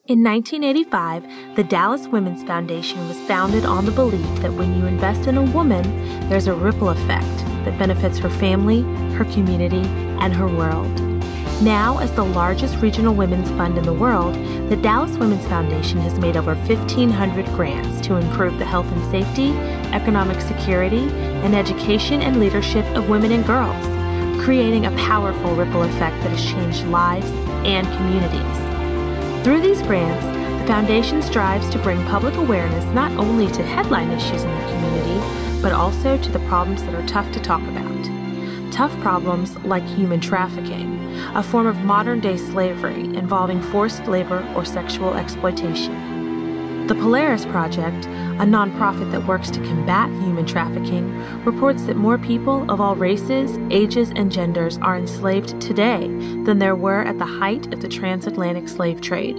In 1985, the Dallas Women's Foundation was founded on the belief that when you invest in a woman, there's a ripple effect that benefits her family, her community, and her world. Now, as the largest regional women's fund in the world, the Dallas Women's Foundation has made over 1,500 grants to improve the health and safety, economic security, and education and leadership of women and girls, creating a powerful ripple effect that has changed lives and communities. Through these grants, the Foundation strives to bring public awareness not only to headline issues in the community, but also to the problems that are tough to talk about. Tough problems like human trafficking, a form of modern-day slavery involving forced labor or sexual exploitation. The Polaris Project, a nonprofit that works to combat human trafficking, reports that more people of all races, ages, and genders are enslaved today than there were at the height of the transatlantic slave trade.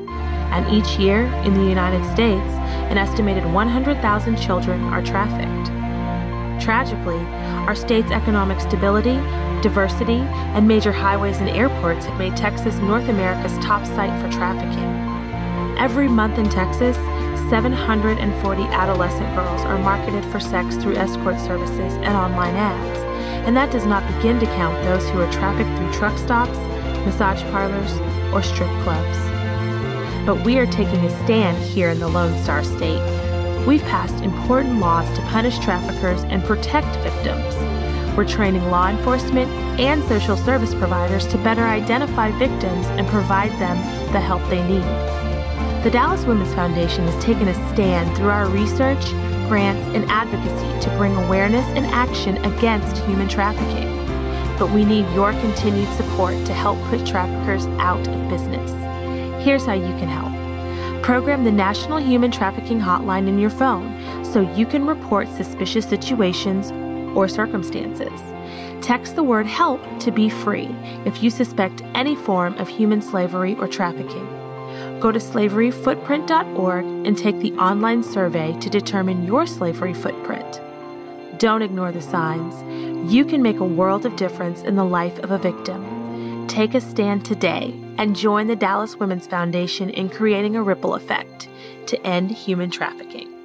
And each year, in the United States, an estimated 100,000 children are trafficked. Tragically, our state's economic stability, diversity, and major highways and airports have made Texas North America's top site for trafficking. Every month in Texas, 740 adolescent girls are marketed for sex through escort services and online ads, and that does not begin to count those who are trafficked through truck stops, massage parlors, or strip clubs. But we are taking a stand here in the Lone Star State. We've passed important laws to punish traffickers and protect victims. We're training law enforcement and social service providers to better identify victims and provide them the help they need. The Dallas Women's Foundation has taken a stand through our research, grants, and advocacy to bring awareness and action against human trafficking. But we need your continued support to help put traffickers out of business. Here's how you can help. Program the National Human Trafficking Hotline in your phone so you can report suspicious situations or circumstances. Text the word HELP to be free if you suspect any form of human slavery or trafficking. Go to slaveryfootprint.org and take the online survey to determine your slavery footprint. Don't ignore the signs. You can make a world of difference in the life of a victim. Take a stand today and join the Dallas Women's Foundation in creating a ripple effect to end human trafficking.